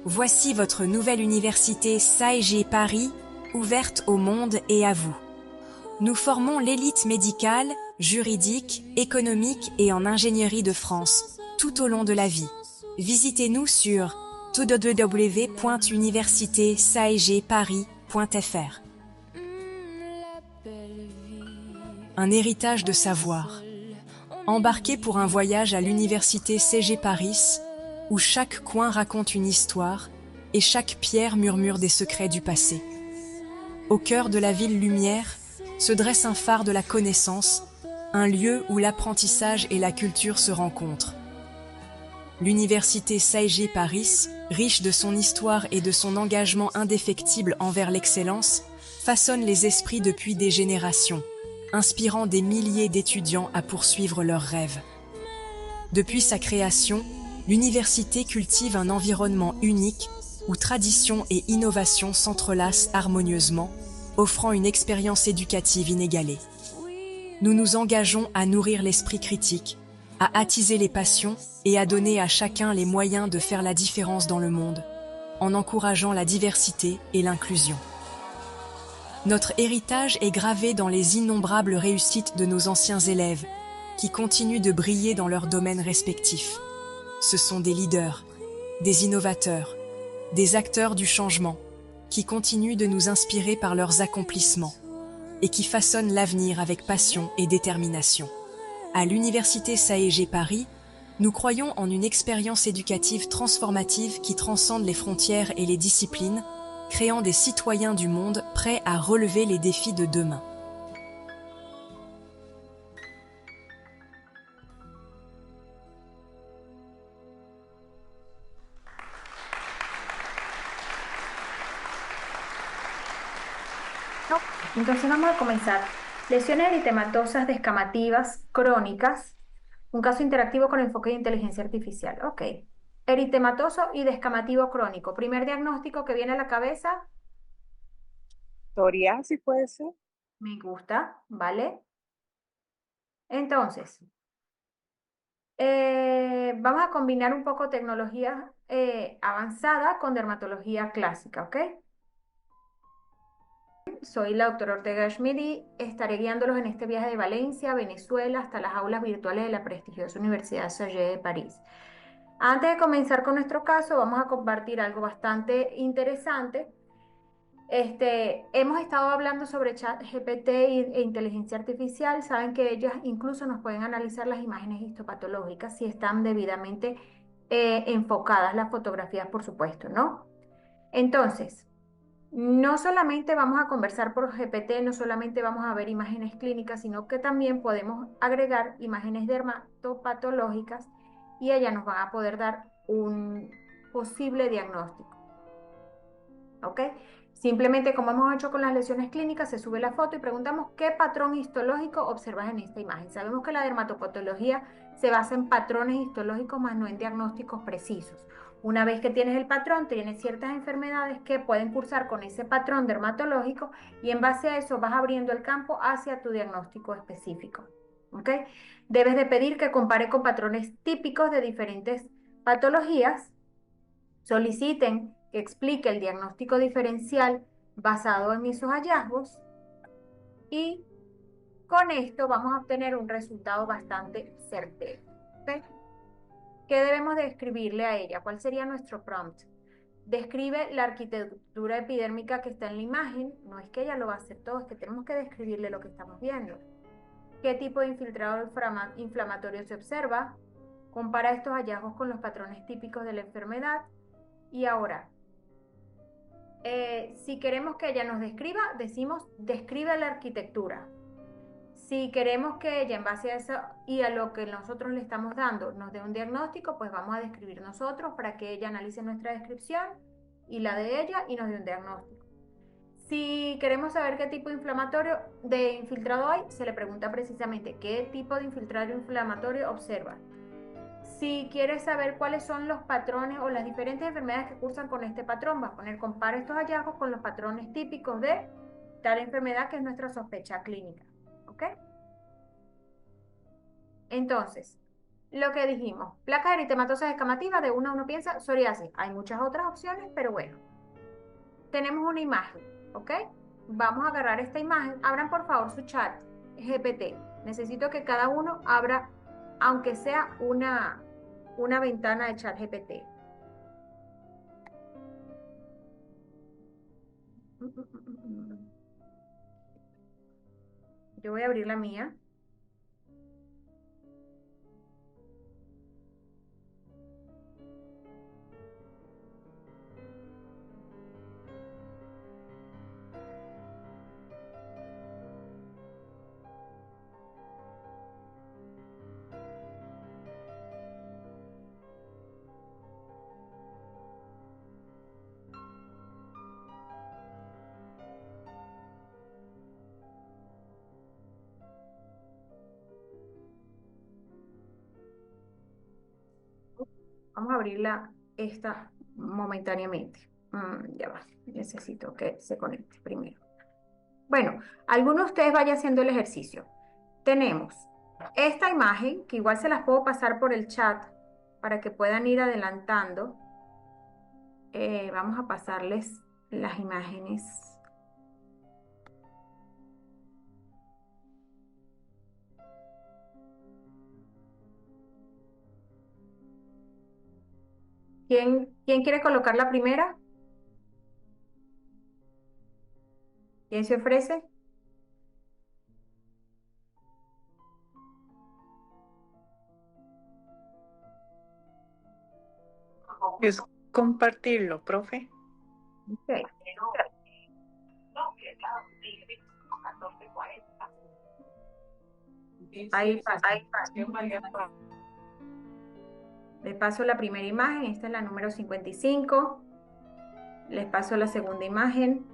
Voici votre nouvelle université SAEG Paris, ouverte au monde et à vous. Nous formons l'élite médicale, juridique, économique et en ingénierie de France, tout au long de la vie. Visitez-nous sur www.universitésaegparis.fr. Un héritage de savoir. Embarquez pour un voyage à l'université CG Paris, où chaque coin raconte une histoire et chaque pierre murmure des secrets du passé. Au cœur de la ville lumière se dresse un phare de la connaissance, un lieu où l'apprentissage et la culture se rencontrent. L'université SAEG Paris, riche de son histoire et de son engagement indéfectible envers l'excellence, façonne les esprits depuis des générations, inspirant des milliers d'étudiants à poursuivre leurs rêves. Depuis sa création, l'université cultive un environnement unique où tradition et innovation s'entrelacent harmonieusement, offrant une expérience éducative inégalée. Nous nous engageons à nourrir l'esprit critique, à attiser les passions et à donner à chacun les moyens de faire la différence dans le monde, en encourageant la diversité et l'inclusion. Notre héritage est gravé dans les innombrables réussites de nos anciens élèves, qui continuent de briller dans leurs domaines respectifs. Ce sont des leaders, des innovateurs, des acteurs du changement, qui continuent de nous inspirer par leurs accomplissements et qui façonnent l'avenir avec passion et détermination. À l'Université SAEG Paris, nous croyons en une expérience éducative transformative qui transcende les frontières et les disciplines, créant des citoyens du monde prêts à relever les défis de demain. No. Entonces vamos a comenzar. Lesiones eritematosas descamativas crónicas, un caso interactivo con enfoque de inteligencia artificial. Ok. Eritematoso y descamativo crónico. Primer diagnóstico que viene a la cabeza, Psoriasis puede ser. me gusta, ¿vale? Entonces, vamos a combinar un poco tecnología avanzada con dermatología clásica, ¿ok? Soy la doctora Ortega Schmidt y estaré guiándolos en este viaje de Valencia, Venezuela, hasta las aulas virtuales de la prestigiosa Universidad SAGE de París. Antes de comenzar con nuestro caso, vamos a compartir algo bastante interesante. Hemos estado hablando sobre ChatGPT e inteligencia artificial. Saben que ellas incluso nos pueden analizar las imágenes histopatológicas si están debidamente enfocadas las fotografías, por supuesto, ¿no? Entonces, no solamente vamos a conversar por GPT, no solamente vamos a ver imágenes clínicas, sino que también podemos agregar imágenes dermatopatológicas y ellas nos van a poder dar un posible diagnóstico. ¿Ok? Simplemente como hemos hecho con las lesiones clínicas, se sube la foto y preguntamos qué patrón histológico observas en esta imagen. Sabemos que la dermatopatología se basa en patrones histológicos más no en diagnósticos precisos. Una vez que tienes el patrón, tienes ciertas enfermedades que pueden cursar con ese patrón dermatológico y en base a eso vas abriendo el campo hacia tu diagnóstico específico. ¿Ok? Debes de pedir que compare con patrones típicos de diferentes patologías. Soliciten que explique el diagnóstico diferencial basado en esos hallazgos y con esto vamos a obtener un resultado bastante certero. ¿Okay? ¿Qué debemos describirle a ella? ¿Cuál sería nuestro prompt? Describe la arquitectura epidérmica que está en la imagen. No es que ella lo va a hacer todo, es que tenemos que describirle lo que estamos viendo. ¿Qué tipo de infiltrado inflamatorio se observa? Compara estos hallazgos con los patrones típicos de la enfermedad. Y ahora, si queremos que ella nos describa, decimos describe la arquitectura. Si queremos que ella en base a eso y a lo que nosotros le estamos dando nos dé un diagnóstico, pues vamos a describir nosotros para que ella analice nuestra descripción y la de ella y nos dé un diagnóstico. Si queremos saber qué tipo de infiltrado hay, se le pregunta precisamente qué tipo de infiltrado inflamatorio observa. Si quieres saber cuáles son los patrones o las diferentes enfermedades que cursan con este patrón, vas a poner compara estos hallazgos con los patrones típicos de tal enfermedad que es nuestra sospecha clínica. ¿Ok? Entonces, Lo que dijimos, placas eritematosas escamativas, de una uno piensa psoriasis. Hay muchas otras opciones, pero bueno, tenemos una imagen, ¿ok? Vamos a agarrar esta imagen. Abran por favor su chat GPT. Necesito que cada uno abra, aunque sea una ventana de chat GPT. Yo voy a abrir la mía. Vamos a abrirla esta momentáneamente. Ya va, necesito que se conecte primero. Bueno, alguno de ustedes vaya haciendo el ejercicio. Tenemos esta imagen, que igual se las puedo pasar por el chat para que puedan ir adelantando. Vamos a pasarles las imágenes. ¿Quién quiere colocar la primera? ¿Quién se ofrece? Es compartirlo, profe. Ok. Ahí paso. Les paso la primera imagen, esta es la número 55. Les paso la segunda imagen.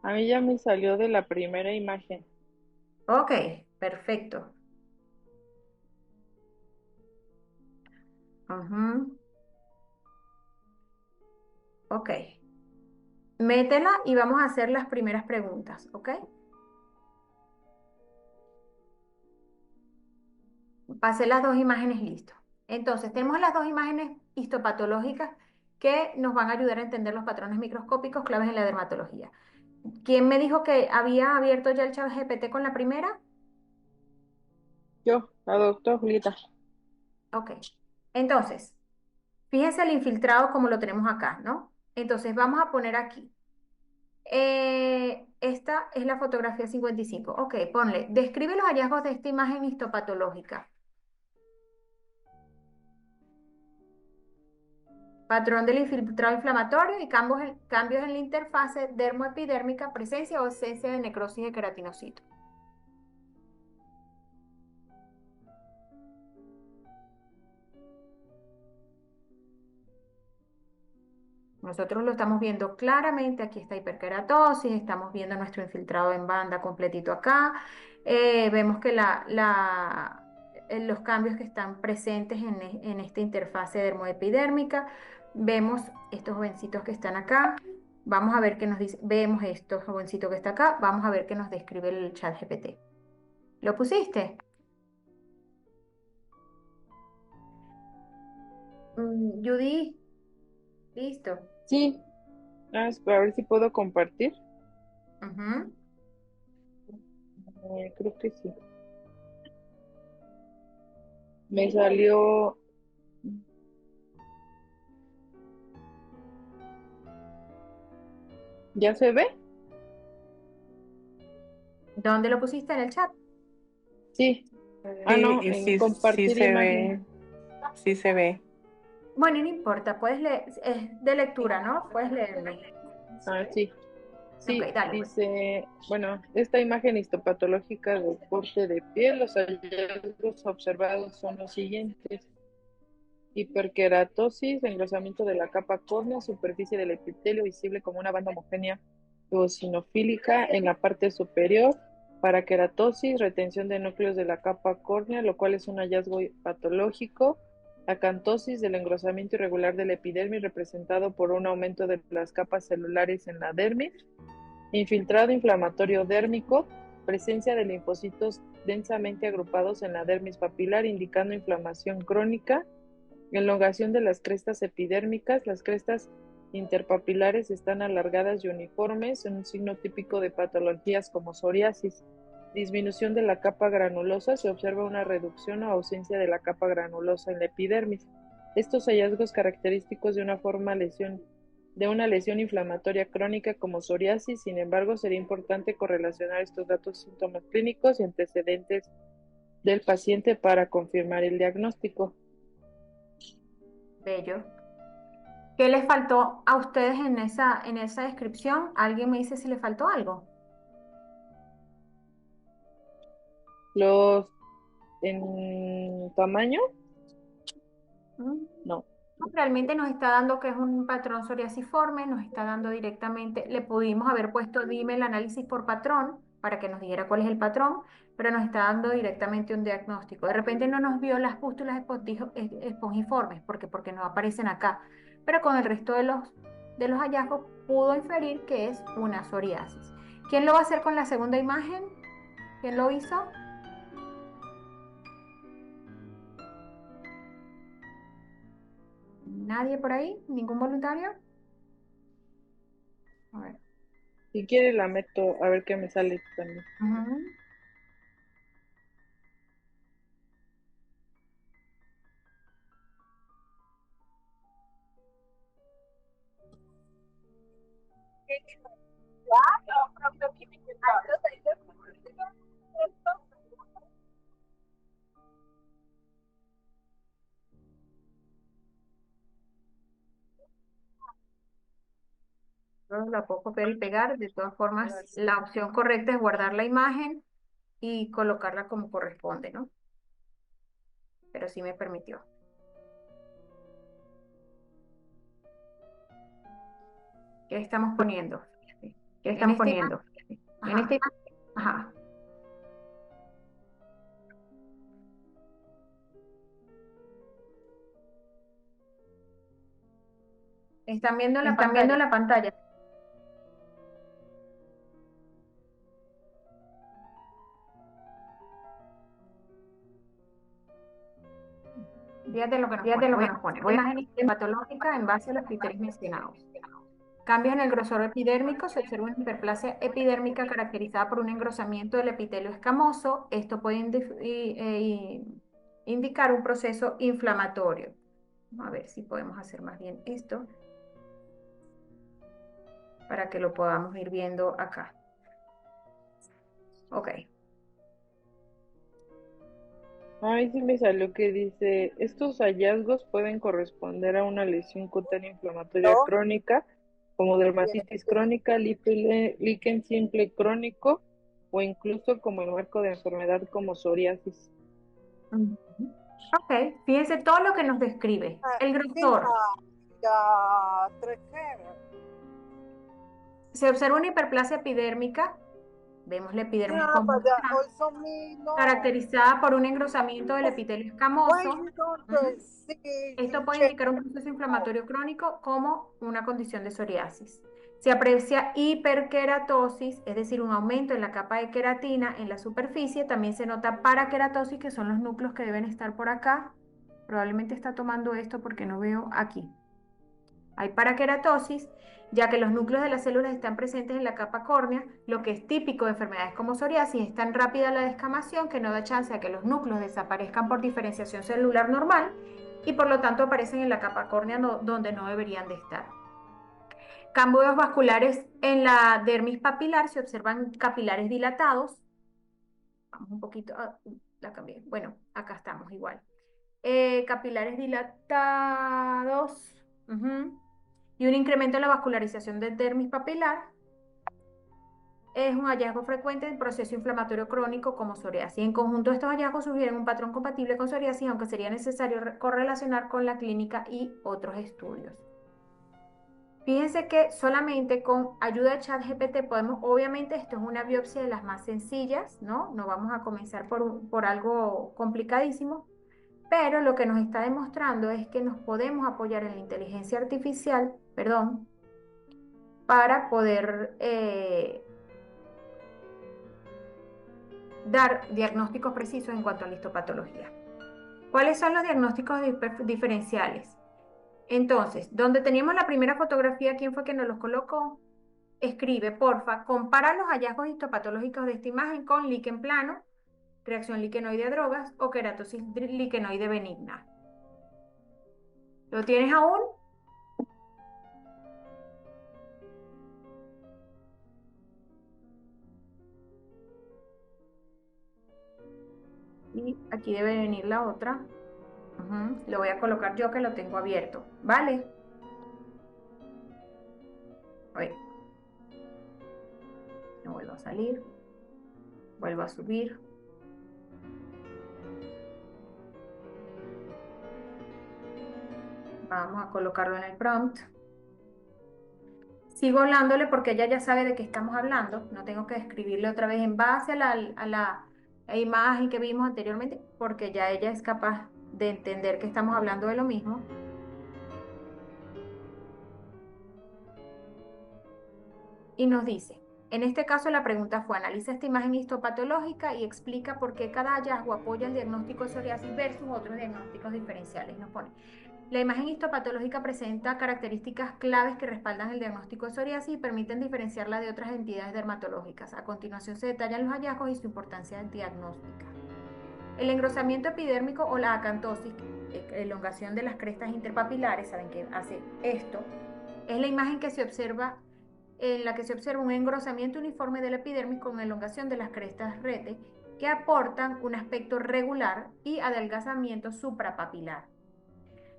A mí ya me salió de la primera imagen. Ok, perfecto. Ujú. Ok. Métela y vamos a hacer las primeras preguntas, ¿ok? Pasé las dos imágenes, listo. Entonces, tenemos las dos imágenes histopatológicas que nos van a ayudar a entender los patrones microscópicos claves en la dermatología. ¿Quién me dijo que había abierto ya el chat GPT con la primera? Yo, la doctora Julieta. Ok. Entonces, fíjense el infiltrado como lo tenemos acá, ¿no? Entonces, vamos a poner aquí. Esta es la fotografía 55. Ok, ponle, describe los hallazgos de esta imagen histopatológica. Patrón del infiltrado inflamatorio y cambios en la interfase dermoepidérmica, presencia o ausencia de necrosis de queratinocitos. Nosotros lo estamos viendo claramente, aquí está hiperkeratosis, estamos viendo nuestro infiltrado en banda completito acá. Vemos que los cambios que están presentes en esta interfase dermoepidérmica. Vemos estos jovencitos que están acá. Vamos a ver qué nos dice. Vemos estos jovencitos que está acá. Vamos a ver qué nos describe el chat GPT. ¿Lo pusiste? Judy, listo. Sí, a ver si puedo compartir. Ujú. Creo que sí. Me salió. ¿Ya se ve? ¿Dónde lo pusiste en el chat? Sí. No, Sí, en sí, sí compartir se imagen. ve. Sí se ve. Bueno, no importa, puedes leer, es de lectura, ¿no? Puedes leerlo. Sí. Ok, Sí, dale, pues. dice, bueno, esta imagen histopatológica de corte de piel, los hallazgos observados son los siguientes: hiperkeratosis, engrosamiento de la capa córnea, superficie del epitelio visible como una banda homogénea eosinofílica en la parte superior, parakeratosis, retención de núcleos de la capa córnea, lo cual es un hallazgo patológico, acantosis del engrosamiento irregular de la epidermis representado por un aumento de las capas celulares en la dermis, infiltrado inflamatorio dérmico, presencia de linfocitos densamente agrupados en la dermis papilar indicando inflamación crónica, elongación de las crestas epidérmicas, las crestas interpapilares están alargadas y uniformes, un signo típico de patologías como psoriasis. Disminución de la capa granulosa, se observa una reducción o ausencia de la capa granulosa en la epidermis. Estos hallazgos característicos de una lesión inflamatoria crónica como psoriasis, sin embargo, sería importante correlacionar estos datos, síntomas clínicos y antecedentes del paciente para confirmar el diagnóstico. Bello. ¿Qué les faltó a ustedes en esa descripción? ¿Alguien me dice si le faltó algo? Los en tamaño, no. Realmente nos está dando que es un patrón psoriasiforme, nos está dando directamente, le pudimos haber puesto dime el análisis por patrón para que nos dijera cuál es el patrón, pero nos está dando directamente un diagnóstico. De repente no nos vio las pústulas espongiformes, porque no aparecen acá, pero con el resto de los hallazgos pudo inferir que es una psoriasis. ¿Quién lo va a hacer con la segunda imagen? ¿Quién lo hizo? ¿Nadie por ahí? ¿Ningún voluntario? A ver. Si quiere la meto a ver qué me sale también. Ujú. La puedo copiar y pegar. De todas formas, la opción correcta es guardar la imagen y colocarla como corresponde, ¿no? Pero sí me permitió. ¿Qué estamos poniendo? ¿Qué estamos poniendo? En esta imagen. Ajá. ¿Están viendo la pantalla? Fíjate lo que nos pone. Voy a imagen patológica en base a los criterios mencionados. Cambios en el grosor epidérmico, se observa una hiperplasia epidérmica caracterizada por un engrosamiento del epitelio escamoso. Esto puede indicar un proceso inflamatorio. Vamos a ver si podemos hacer más bien esto para que lo podamos ir viendo acá. Ok. Ahí sí me salió que dice, estos hallazgos pueden corresponder a una lesión cutánea inflamatoria crónica, como dermatitis crónica, líquen simple crónico, o incluso como el marco de enfermedad como psoriasis. Ok, fíjense todo lo que nos describe. El grosor. Se observa una hiperplasia epidérmica. Vemos la epidermis caracterizada por un engrosamiento del epitelio escamoso. Esto puede indicar un proceso inflamatorio crónico como una condición de psoriasis. Se aprecia hiperkeratosis, es decir, un aumento en la capa de queratina en la superficie. También se nota parakeratosis, que son los núcleos que deben estar por acá. Probablemente está tomando esto porque no veo aquí. Hay parakeratosis, ya que los núcleos de las células están presentes en la capa córnea, lo que es típico de enfermedades como psoriasis. Es tan rápida la descamación que no da chance a que los núcleos desaparezcan por diferenciación celular normal y por lo tanto aparecen en la capa córnea donde no deberían de estar. Cambios vasculares en la dermis papilar, se observan capilares dilatados. Vamos un poquito, la cambié. Bueno, acá estamos igual. Capilares dilatados. Y un incremento en la vascularización de dermis papilar. Es un hallazgo frecuente en proceso inflamatorio crónico como psoriasis. En conjunto, estos hallazgos sugieren un patrón compatible con psoriasis, aunque sería necesario correlacionar con la clínica y otros estudios. Fíjense que solamente con ayuda de ChatGPT podemos, obviamente esto es una biopsia de las más sencillas, ¿no? No vamos a comenzar por algo complicadísimo, pero lo que nos está demostrando es que nos podemos apoyar en la inteligencia artificial, perdón, para poder dar diagnósticos precisos en cuanto a la histopatología. ¿Cuáles son los diagnósticos diferenciales? Entonces, donde teníamos la primera fotografía, ¿quién fue que nos los colocó? Escribe, porfa, compara los hallazgos histopatológicos de esta imagen con líquen plano, reacción liquenoide a drogas o queratosis liquenoide benigna. ¿Lo tienes aún? Y aquí debe venir la otra. Lo voy a colocar yo que lo tengo abierto, ¿vale? A ver. Me vuelvo a salir. Vuelvo a subir. Vamos a colocarlo en el prompt. Sigo hablándole porque ella ya sabe de qué estamos hablando. No tengo que escribirle otra vez en base a la imagen que vimos anteriormente, porque ya ella es capaz de entender que estamos hablando de lo mismo. Y nos dice, en este caso la pregunta fue, analiza esta imagen histopatológica y explica por qué cada hallazgo apoya el diagnóstico de psoriasis versus otros diagnósticos diferenciales. Nos pone, la imagen histopatológica presenta características claves que respaldan el diagnóstico de psoriasis y permiten diferenciarla de otras entidades dermatológicas. A continuación se detallan los hallazgos y su importancia diagnóstica. El engrosamiento epidérmico o la acantosis, elongación de las crestas interpapilares, ¿saben qué hace esto? Es la imagen que se observa en la que se observa un engrosamiento uniforme del epidermis con elongación de las crestas rete que aportan un aspecto regular y adelgazamiento suprapapilar.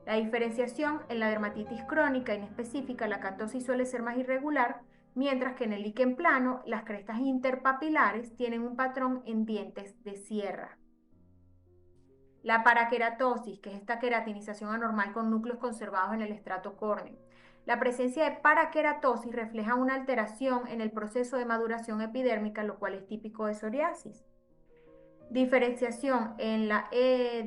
La diferenciación en la dermatitis crónica inespecífica, la acantosis suele ser más irregular, mientras que en el líquen plano las crestas interpapilares tienen un patrón en dientes de sierra. La paraqueratosis, que es esta queratinización anormal con núcleos conservados en el estrato córneo. La presencia de paraqueratosis refleja una alteración en el proceso de maduración epidérmica, lo cual es típico de psoriasis. Diferenciación en la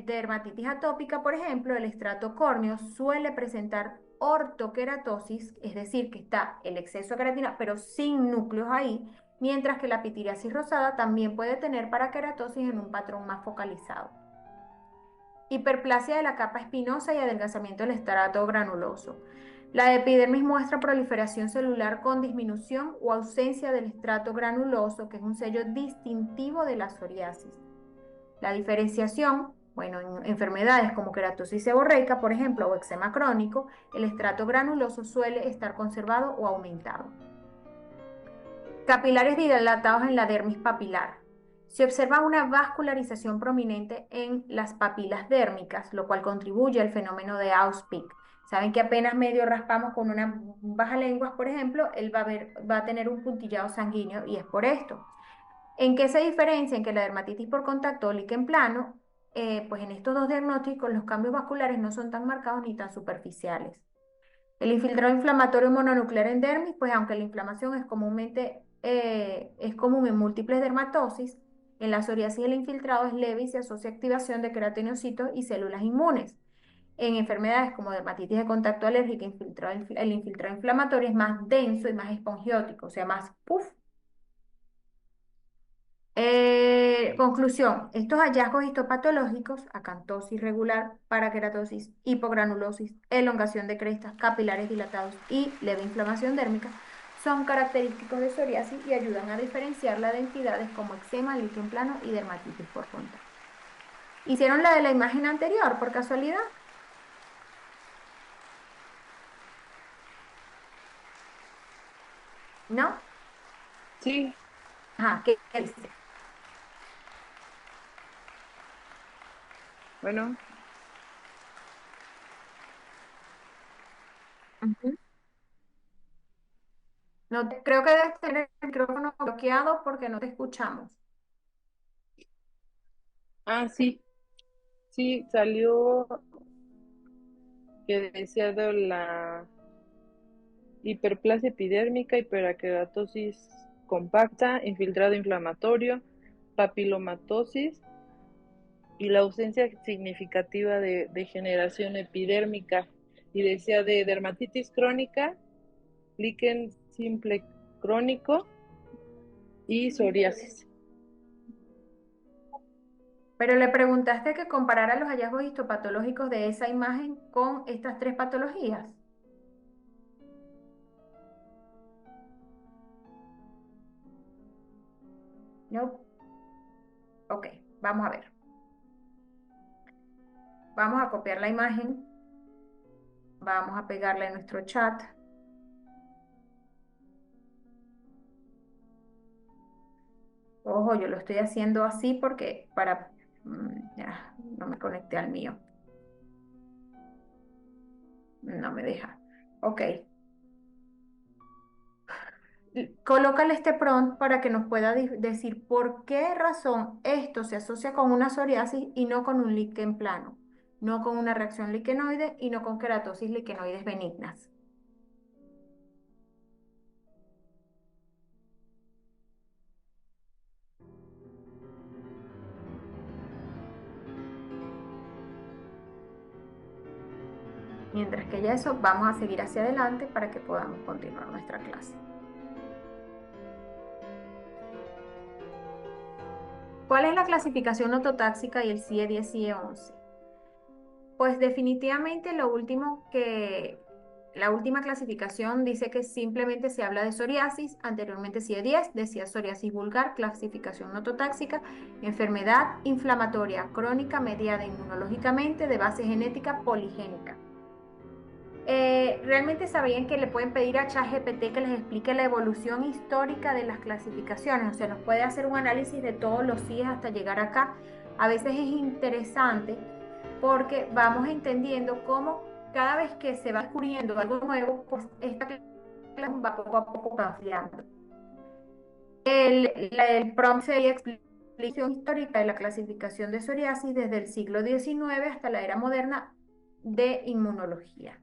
dermatitis atópica, por ejemplo, el estrato córneo suele presentar ortoqueratosis, es decir, que está el exceso de queratina, pero sin núcleos ahí, mientras que la pitiriasis rosada también puede tener paraqueratosis en un patrón más focalizado. Hiperplasia de la capa espinosa y adelgazamiento del estrato granuloso. La epidermis muestra proliferación celular con disminución o ausencia del estrato granuloso, que es un sello distintivo de la psoriasis. La diferenciación, bueno, en enfermedades como queratosis seborreica, por ejemplo, o eczema crónico, el estrato granuloso suele estar conservado o aumentado. Capilares dilatados en la dermis papilar. Se observa una vascularización prominente en las papilas dérmicas, lo cual contribuye al fenómeno de Auspich. Saben que apenas medio raspamos con una bajalenguas, por ejemplo, él va a tener un puntillado sanguíneo y es por esto. ¿En qué se diferencia? En que la dermatitis por contacto o líquen plano, pues en estos dos diagnósticos los cambios vasculares no son tan marcados ni tan superficiales. El infiltrado inflamatorio mononuclear en dermis, pues aunque la inflamación es común en múltiples dermatosis, en la psoriasis el infiltrado es leve y se asocia a activación de queratinocitos y células inmunes. En enfermedades como dermatitis de contacto alérgica, el infiltrado inflamatorio es más denso y más espongiótico, o sea, más puff. Conclusión, estos hallazgos histopatológicos, acantosis regular, paraqueratosis, hipogranulosis, elongación de crestas, capilares dilatados y leve inflamación dérmica, son característicos de psoriasis y ayudan a diferenciarla de entidades como eczema, líquen plano y dermatitis por contacto. ¿Hicieron la de la imagen anterior por casualidad? ¿No? Sí, Ajá, ¿qué dice? bueno, Ujú. No, creo que debes tener el micrófono bloqueado porque no te escuchamos. sí, sí, salió que decía de la hiperplasia epidérmica, hiperkeratosis compacta, infiltrado inflamatorio, papilomatosis y la ausencia significativa de degeneración epidérmica. Y decía de dermatitis crónica, líquen simple crónico y psoriasis. Pero le preguntaste que comparara los hallazgos histopatológicos de esa imagen con estas tres patologías. No. Ok, vamos a ver. Vamos a copiar la imagen. Vamos a pegarla en nuestro chat. Ojo, yo lo estoy haciendo así porque ya, no me conecté al mío. No me deja. Ok. Colócale este prompt para que nos pueda decir por qué razón esto se asocia con una psoriasis y no con un líquen plano, no con una reacción liquenoide y no con queratosis liquenoides benignas. Mientras que ya eso, vamos a seguir hacia adelante para que podamos continuar nuestra clase. ¿Cuál es la clasificación nototáxica y el CIE-10 y CIE-11? Pues definitivamente la última clasificación dice que simplemente se habla de psoriasis, anteriormente CIE-10 decía psoriasis vulgar, clasificación nototáxica, enfermedad inflamatoria crónica mediada inmunológicamente de base genética poligénica. ¿Realmente sabían que le pueden pedir a ChatGPT que les explique la evolución histórica de las clasificaciones? O sea, nos puede hacer un análisis de todos los CIEs hasta llegar acá. A veces es interesante porque vamos entendiendo cómo cada vez que se va descubriendo algo nuevo, pues esta clase va poco a poco cambiando. El prompt sería explicación histórica de la clasificación de psoriasis desde el siglo XIX hasta la era moderna de inmunología.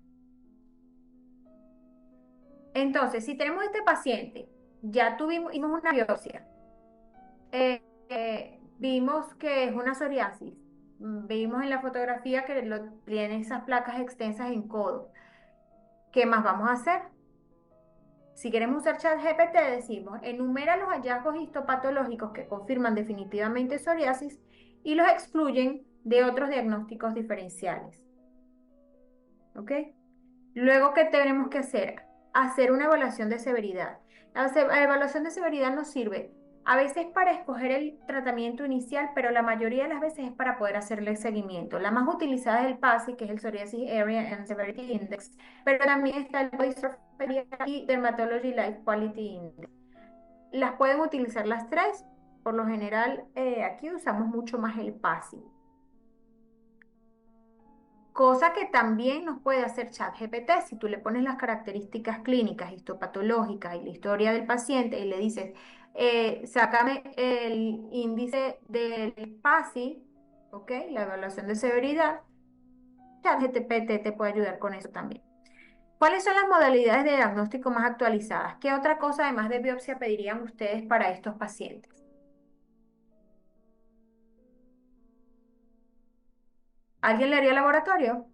Entonces, si tenemos este paciente, ya tuvimos una biopsia, vimos que es una psoriasis, vimos en la fotografía que tiene esas placas extensas en codo. ¿Qué más vamos a hacer? Si queremos usar ChatGPT, decimos, enumera los hallazgos histopatológicos que confirman definitivamente psoriasis y los excluyen de otros diagnósticos diferenciales. ¿Ok? Luego, ¿qué tenemos que hacer? Hacer una evaluación de severidad. La evaluación de severidad nos sirve a veces para escoger el tratamiento inicial, pero la mayoría de las veces es para poder hacerle seguimiento. La más utilizada es el PASI, que es el Psoriasis Area and Severity Index, pero también está el Body Surface y Dermatology Life Quality Index. Las pueden utilizar las tres. Por lo general, aquí usamos mucho más el PASI. Cosa que también nos puede hacer ChatGPT. Si tú le pones las características clínicas, histopatológicas y la historia del paciente y le dices, sácame el índice del PASI, ¿ok? La evaluación de severidad, ChatGPT te puede ayudar con eso también. ¿Cuáles son las modalidades de diagnóstico más actualizadas? ¿Qué otra cosa además de biopsia pedirían ustedes para estos pacientes? ¿Alguien le haría laboratorio?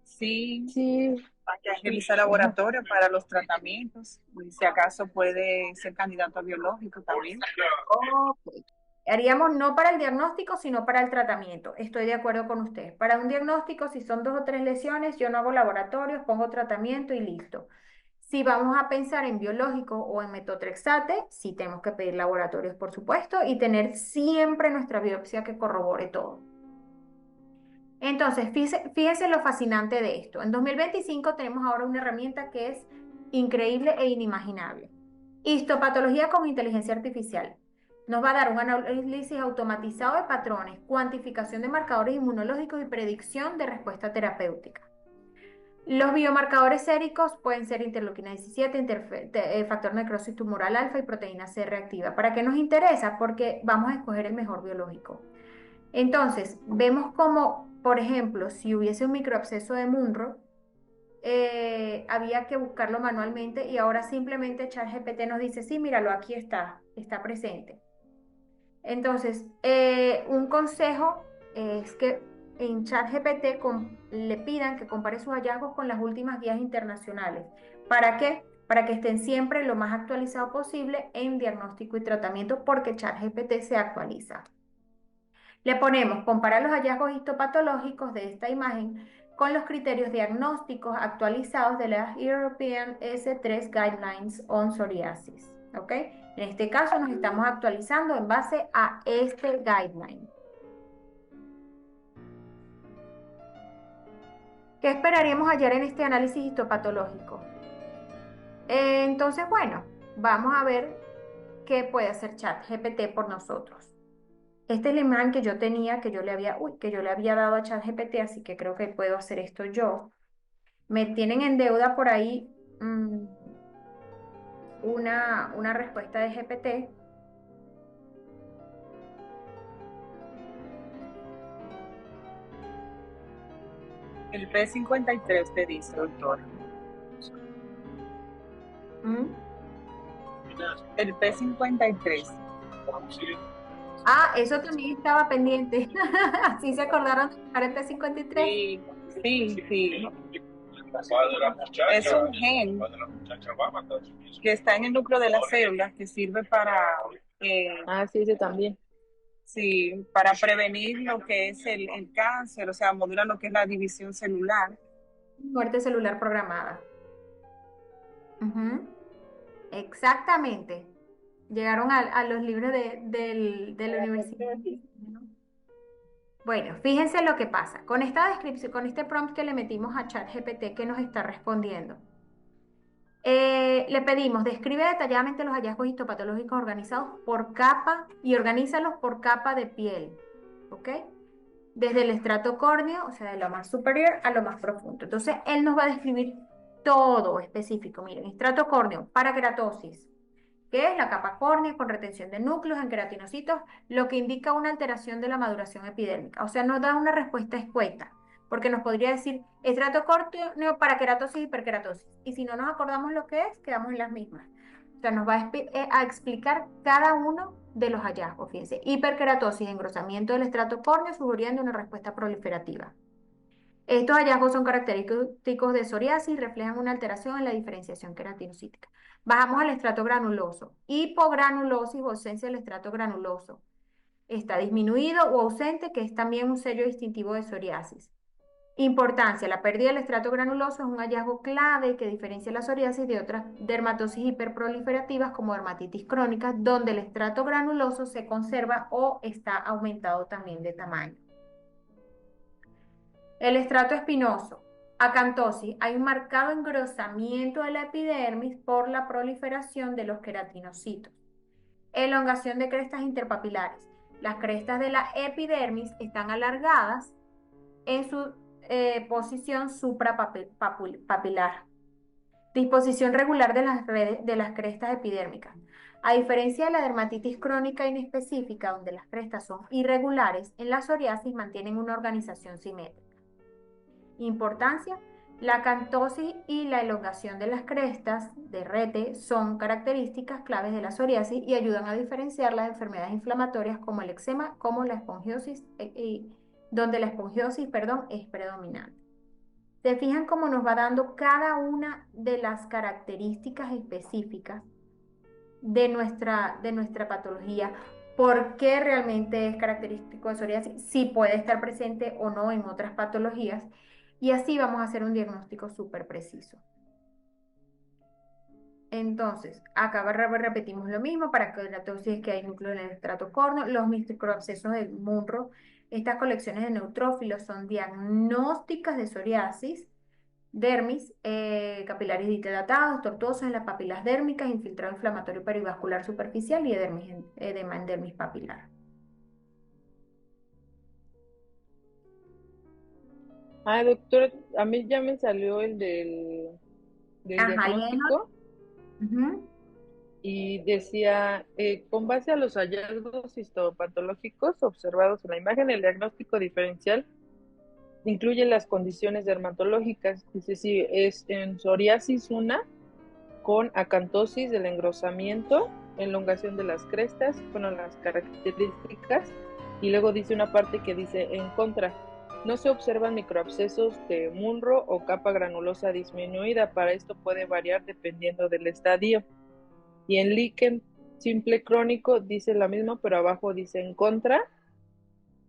Sí, Sí, hay que realizar laboratorio para los tratamientos. Y si acaso puede ser candidato a biológico también. Ok. Haríamos no para el diagnóstico, sino para el tratamiento. Estoy de acuerdo con ustedes. Para un diagnóstico, si son 2 o 3 lesiones, yo no hago laboratorios, pongo tratamiento y listo. Si vamos a pensar en biológico o en metotrexate, sí tenemos que pedir laboratorios, por supuesto, y tener siempre nuestra biopsia que corrobore todo. Entonces, fíjense lo fascinante de esto. En 2025 tenemos ahora una herramienta que es increíble e inimaginable. Histopatología con inteligencia artificial. Nos va a dar un análisis automatizado de patrones, cuantificación de marcadores inmunológicos y predicción de respuesta terapéutica. Los biomarcadores séricos pueden ser interleuquina 17, factor necrosis tumoral alfa y proteína C reactiva. ¿Para qué nos interesa? Porque vamos a escoger el mejor biológico. Entonces, vemos como, por ejemplo, si hubiese un microabsceso de Munro, había que buscarlo manualmente y ahora simplemente ChatGPT nos dice, sí, míralo, aquí está presente. Entonces, un consejo es que en ChatGPT le pidan que compare sus hallazgos con las últimas guías internacionales. ¿Para qué? Para que estén siempre lo más actualizado posible en diagnóstico y tratamiento, porque ChatGPT se actualiza. Le ponemos comparar los hallazgos histopatológicos de esta imagen con los criterios diagnósticos actualizados de las European S3 Guidelines on Psoriasis. ¿Ok? En este caso nos estamos actualizando en base a este guideline. ¿Qué esperaríamos hallar en este análisis histopatológico? Entonces, bueno, vamos a ver qué puede hacer ChatGPT por nosotros. Este es la imagen que yo tenía, que yo le había dado a ChatGPT, así que creo que puedo hacer esto yo. Me tienen en deuda por ahí una respuesta de GPT. El P53 te dice, doctor. ¿Mm? El P53. Ah, eso también estaba pendiente. Así se acordaron de buscar el P53. Sí, sí, sí. Es un gen que está en el núcleo de las células que sirve para, Sí, ese también. sí, para prevenir lo que es el cáncer, o sea, modula lo que es la división celular. Muerte celular programada. Ujú. Exactamente. Llegaron a los libros de la universidad. ¿No? Bueno, fíjense lo que pasa. Con esta descripción, con este prompt que le metimos a ChatGPT que nos está respondiendo, le pedimos, describe detalladamente los hallazgos histopatológicos organizados por capa y organízalos por capa de piel. ¿Ok? Desde el estrato córneo, o sea, de lo más superior a lo más profundo. Entonces, él nos va a describir todo específico. Miren, estrato córneo, paraqueratosis, que es la capa córnea con retención de núcleos en queratinocitos, lo que indica una alteración de la maduración epidérmica. O sea, nos da una respuesta escueta, porque nos podría decir estrato córneo, paraqueratosis, hiperkeratosis. Y si no nos acordamos lo que es, quedamos en las mismas. O sea, nos va a explicar cada uno de los hallazgos. Fíjense, hiperkeratosis, engrosamiento del estrato córneo, sugiriendo una respuesta proliferativa. Estos hallazgos son característicos de psoriasis y reflejan una alteración en la diferenciación queratinocítica. Bajamos al estrato granuloso. Hipogranulosis o ausencia del estrato granuloso. Está disminuido o ausente, que es también un sello distintivo de psoriasis. Importancia. La pérdida del estrato granuloso es un hallazgo clave que diferencia la psoriasis de otras dermatosis hiperproliferativas como dermatitis crónica, donde el estrato granuloso se conserva o está aumentado también de tamaño. El estrato espinoso, acantosis, hay un marcado engrosamiento de la epidermis por la proliferación de los queratinocitos. Elongación de crestas interpapilares. Las crestas de la epidermis están alargadas en su posición suprapapilar. Disposición regular de las crestas epidérmicas. A diferencia de la dermatitis crónica inespecífica, donde las crestas son irregulares, en la psoriasis mantienen una organización simétrica. Importancia. La acantosis y la elongación de las crestas de rete son características claves de la psoriasis y ayudan a diferenciar las enfermedades inflamatorias como el eczema, como la esponjosis, donde la esponjosis, es predominante. ¿Se fijan cómo nos va dando cada una de las características específicas de nuestra patología? ¿Por qué realmente es característico de psoriasis? Si puede estar presente o no en otras patologías. Y así vamos a hacer un diagnóstico súper preciso. Entonces, acá repetimos lo mismo para que la tosis que hay núcleo en el estrato córneo, los microabscesos de Munro. Estas colecciones de neutrófilos son diagnósticas de psoriasis, dermis, capilares dilatados, tortuosos en las papilas dérmicas, infiltrado inflamatorio perivascular superficial y edema en dermis papilar. Doctor, a mí ya me salió el del diagnóstico. Y decía, con base a los hallazgos histopatológicos observados en la imagen, el diagnóstico diferencial incluye las condiciones dermatológicas. Dice, sí, es en psoriasis una, con acantosis del engrosamiento elongación de las crestas, bueno, las características, y luego dice una parte que dice en contra, no se observan microabscesos de Munro o capa granulosa disminuida, para esto puede variar dependiendo del estadio. Y en líquen simple crónico dice la misma, pero abajo dice en contra,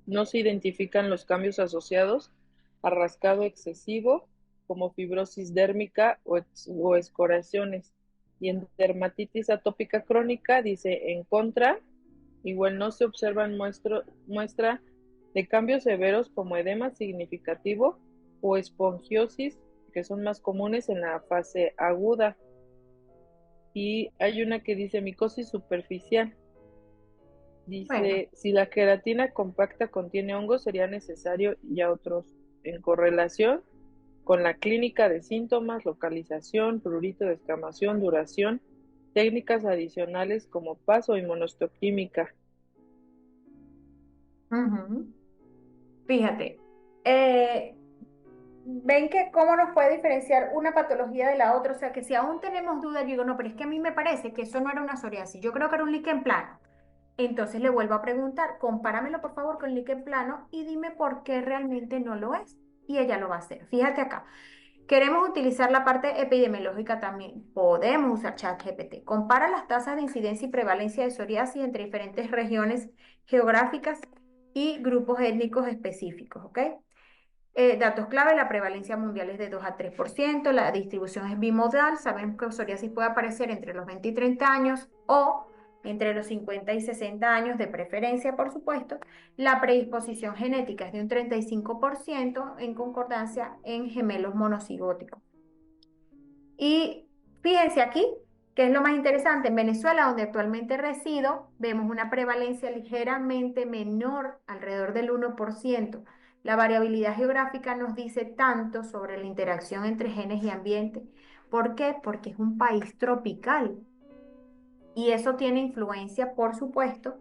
no se identifican los cambios asociados a rascado excesivo, como fibrosis dérmica o escoraciones. Y en dermatitis atópica crónica dice en contra, igual no se observan muestra de cambios severos como edema significativo o espongiosis, que son más comunes en la fase aguda. Y hay una que dice micosis superficial. Dice, Bueno, si la queratina compacta contiene hongos, sería necesario y a otros en correlación con la clínica de síntomas, localización, prurito, descamación, duración, técnicas adicionales como PAS o inmunohistoquímica. ujú. Fíjate, eh, ven que cómo nos puede diferenciar una patología de la otra, o sea que si aún tenemos dudas, yo digo, no, pero es que a mí me parece que eso no era una psoriasis, yo creo que era un líquen plano. Entonces le vuelvo a preguntar, compáramelo por favor con líquen plano y dime por qué realmente no lo es. Y ella lo va a hacer. Fíjate acá. Queremos utilizar la parte epidemiológica también. Podemos usar ChatGPT. Compara las tasas de incidencia y prevalencia de psoriasis entre diferentes regiones geográficas y grupos étnicos específicos, ¿ok? Datos clave, la prevalencia mundial es de 2 a 3%, la distribución es bimodal, sabemos que psoriasis puede aparecer entre los 20 y 30 años o entre los 50 y 60 años de preferencia, por supuesto. La predisposición genética es de un 35% en concordancia en gemelos monocigóticos. Y fíjense aquí, que es lo más interesante, en Venezuela, donde actualmente resido, vemos una prevalencia ligeramente menor, alrededor del 1%. La variabilidad geográfica nos dice tanto sobre la interacción entre genes y ambiente. ¿Por qué? Porque es un país tropical y eso tiene influencia, por supuesto,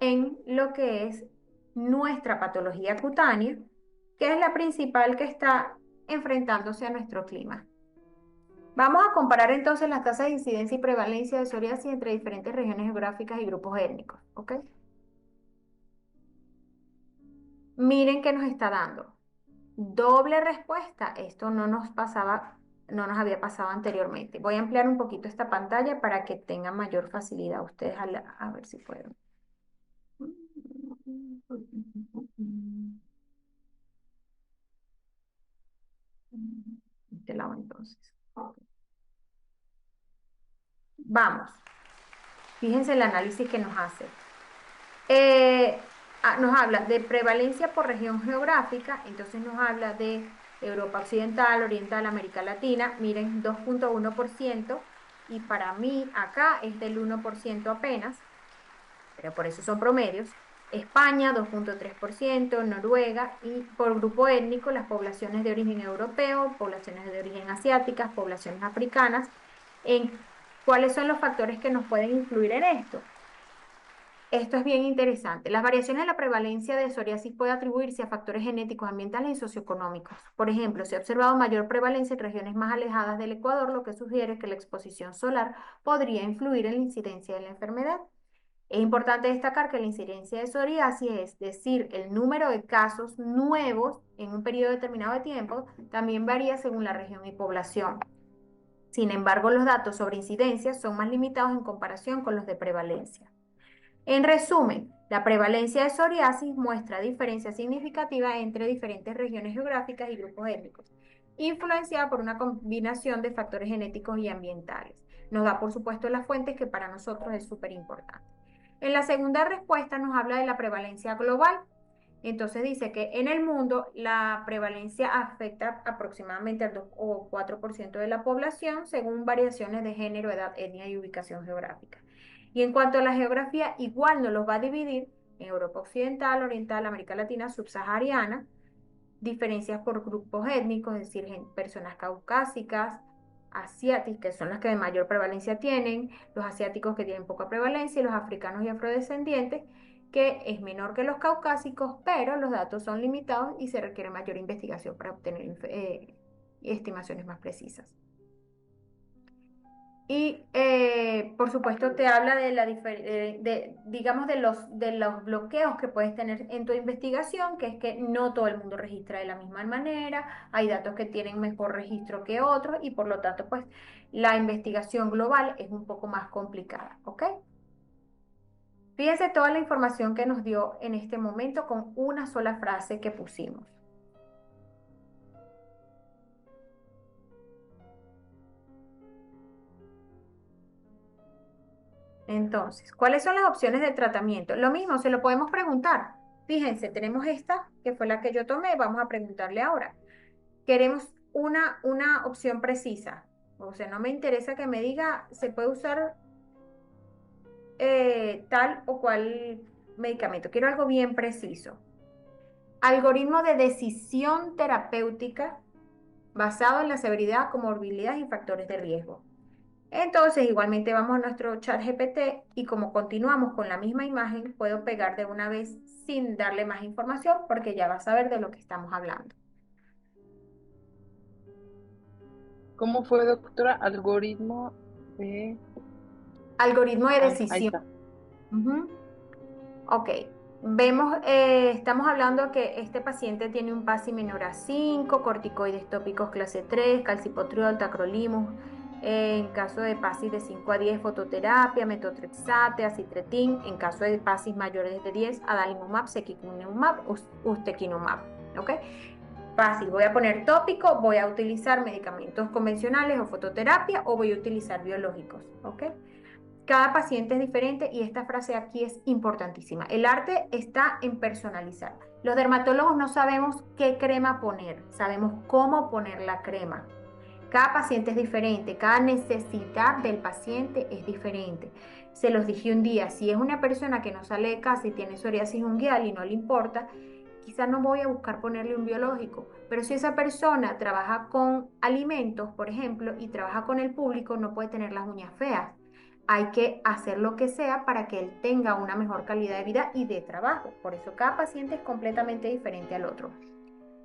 en lo que es nuestra patología cutánea, que es la principal que está enfrentándose a nuestro clima. Vamos a comparar entonces las tasas de incidencia y prevalencia de psoriasis entre diferentes regiones geográficas y grupos étnicos, ¿ok? Miren qué nos está dando. Doble respuesta. Esto no nos pasaba, no nos había pasado anteriormente. Voy a ampliar un poquito esta pantalla para que tengan mayor facilidad ustedes a ver si pueden. Este lado entonces. Vamos. Fíjense el análisis que nos hace. Nos habla de prevalencia por región geográfica, entonces nos habla de Europa Occidental, Oriental, América Latina, miren, 2,1%, y para mí acá es del 1% apenas, pero por eso son promedios. España, 2,3%, Noruega, y por grupo étnico, las poblaciones de origen europeo, poblaciones de origen asiáticas, poblaciones africanas. ¿Cuáles son los factores que nos pueden influir en esto? Esto es bien interesante. Las variaciones en la prevalencia de psoriasis pueden atribuirse a factores genéticos, ambientales y socioeconómicos. Por ejemplo, se ha observado mayor prevalencia en regiones más alejadas del Ecuador, lo que sugiere que la exposición solar podría influir en la incidencia de la enfermedad. Es importante destacar que la incidencia de psoriasis, es decir, el número de casos nuevos en un periodo determinado de tiempo, también varía según la región y población. Sin embargo, los datos sobre incidencia son más limitados en comparación con los de prevalencia. En resumen, la prevalencia de psoriasis muestra diferencias significativas entre diferentes regiones geográficas y grupos étnicos, influenciada por una combinación de factores genéticos y ambientales. Nos da, por supuesto, las fuentes que para nosotros es súper importante. En la segunda respuesta nos habla de la prevalencia global. Entonces dice que en el mundo la prevalencia afecta aproximadamente al 2 o 4% de la población según variaciones de género, edad, etnia y ubicación geográfica. Y en cuanto a la geografía, igual nos los va a dividir en Europa Occidental, Oriental, América Latina, subsahariana, diferencias por grupos étnicos, es decir, personas caucásicas, asiáticas, que son las que de mayor prevalencia tienen, los asiáticos que tienen poca prevalencia y los africanos y afrodescendientes, que es menor que los caucásicos, pero los datos son limitados y se requiere mayor investigación para obtener estimaciones más precisas. Y por supuesto te habla de digamos, de los bloqueos que puedes tener en tu investigación, que es que no todo el mundo registra de la misma manera, hay datos que tienen mejor registro que otros y por lo tanto, pues la investigación global es un poco más complicada, ¿ok? Fíjense toda la información que nos dio en este momento con una sola frase que pusimos. Entonces, ¿cuáles son las opciones de tratamiento? Lo mismo, se lo podemos preguntar. Fíjense, tenemos esta, que fue la que yo tomé, vamos a preguntarle ahora. Queremos una opción precisa. O sea, no me interesa que me diga, se puede usar tal o cual medicamento. Quiero algo bien preciso. Algoritmo de decisión terapéutica basado en la severidad, comorbilidades y factores de riesgo. Entonces, igualmente vamos a nuestro chat GPT y como continuamos con la misma imagen, puedo pegar de una vez sin darle más información porque ya va a saber de lo que estamos hablando. ¿Cómo fue, doctora? Algoritmo de... Algoritmo de Ahí decisión. está. Ok, vemos, estamos hablando que este paciente tiene un PASI menor a 5, corticoides tópicos clase 3, calcipotriol, tacrolimus. En caso de PASI de 5 a 10, fototerapia, metotrexate, acitretin. En caso de PASI mayores de 10, adalimumab, secukinumab, ustekinumab. ¿Ok? Fácil, voy a poner tópico, voy a utilizar medicamentos convencionales o fototerapia o voy a utilizar biológicos. ¿Ok? Cada paciente es diferente y esta frase aquí es importantísima. El arte está en personalizar. Los dermatólogos no sabemos qué crema poner, sabemos cómo poner la crema. Cada paciente es diferente, cada necesidad del paciente es diferente. Se los dije un día, si es una persona que no sale de casa y tiene psoriasis ungueal y no le importa, quizás no voy a buscar ponerle un biológico, pero si esa persona trabaja con alimentos, por ejemplo, y trabaja con el público, no puede tener las uñas feas. Hay que hacer lo que sea para que él tenga una mejor calidad de vida y de trabajo. Por eso cada paciente es completamente diferente al otro.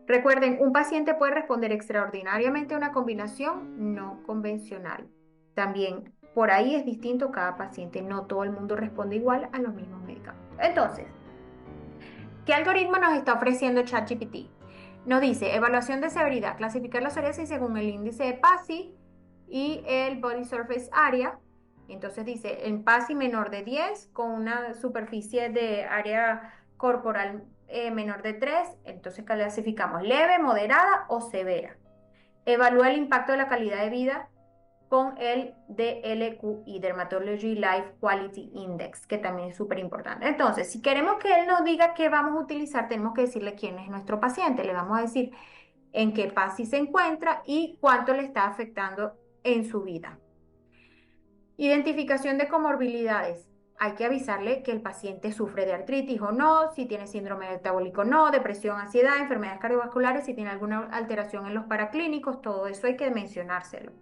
Recuerden, un paciente puede responder extraordinariamente a una combinación no convencional. También por ahí es distinto cada paciente. No todo el mundo responde igual a los mismos medicamentos. Entonces, ¿qué algoritmo nos está ofreciendo ChatGPT? Nos dice evaluación de severidad, clasificar la psoriasis según el índice de PASI y el Body Surface Area. Entonces dice en PASI menor de 10 con una superficie de área corporal menor de 3, entonces clasificamos leve, moderada o severa. Evalúa el impacto de la calidad de vida con el DLQI, Dermatology Life Quality Index, que también es súper importante. Entonces, si queremos que él nos diga qué vamos a utilizar, tenemos que decirle quién es nuestro paciente. Le vamos a decir en qué PASI se encuentra y cuánto le está afectando en su vida. Identificación de comorbilidades. Hay que avisarle que el paciente sufre de artritis o no, si tiene síndrome metabólico o no, depresión, ansiedad, enfermedades cardiovasculares, si tiene alguna alteración en los paraclínicos, todo eso hay que mencionárselo.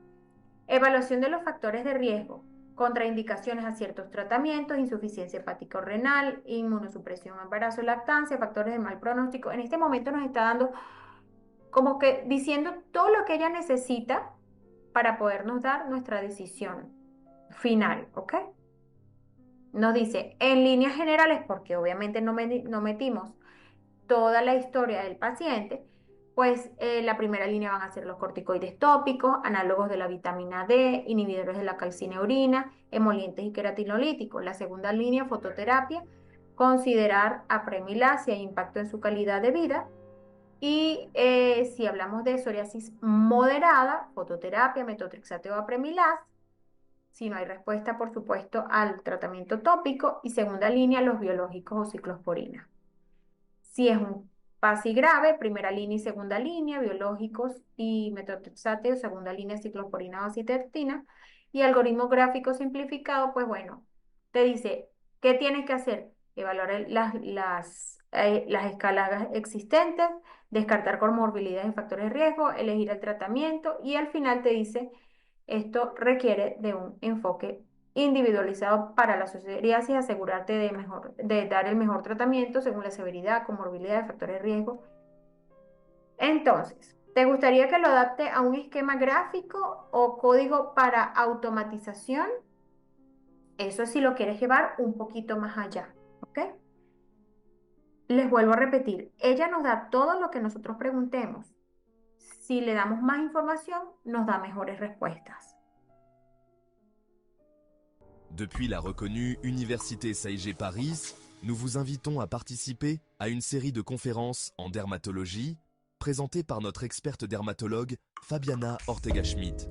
Evaluación de los factores de riesgo, contraindicaciones a ciertos tratamientos, insuficiencia hepática o renal, inmunosupresión, embarazo, lactancia, factores de mal pronóstico. En este momento nos está dando como que diciendo todo lo que ella necesita para podernos dar nuestra decisión final, ¿ok? Nos dice en líneas generales, porque obviamente no metimos toda la historia del paciente, pues la primera línea van a ser los corticoides tópicos, análogos de la vitamina D, inhibidores de la calcineurina, emolientes y queratinolíticos. La segunda línea, fototerapia, considerar apremilas si hay impacto en su calidad de vida. Y si hablamos de psoriasis moderada, fototerapia, metotrexate o apremilast. Si no hay respuesta, por supuesto, al tratamiento tópico. Y segunda línea, los biológicos o ciclosporina. Si es un PASI grave, primera línea y segunda línea, biológicos y metotrexate o segunda línea, ciclosporina o acitretina. Y algoritmo gráfico simplificado, pues bueno, te dice, ¿qué tienes que hacer? Evaluar las escalas existentes, descartar comorbilidades y factores de riesgo, elegir el tratamiento y al final te dice, esto requiere de un enfoque individualizado para la psoriasis, asegurarte de dar el mejor tratamiento según la severidad, comorbilidad, factores de riesgo. Entonces, ¿Te gustaría que lo adapte a un esquema gráfico o código para automatización? Eso si lo quieres llevar un poquito más allá, ¿ok? Les vuelvo a repetir, ella nos da todo lo que nosotros preguntemos. Si le damos más información, nos da mejores respuestas. Depuis la reconnue Université Saïgé Paris, nous vous invitons à participer à une série de conférences en dermatologie présentées par notre experte dermatologue Fabiana Ortega-Schmidt.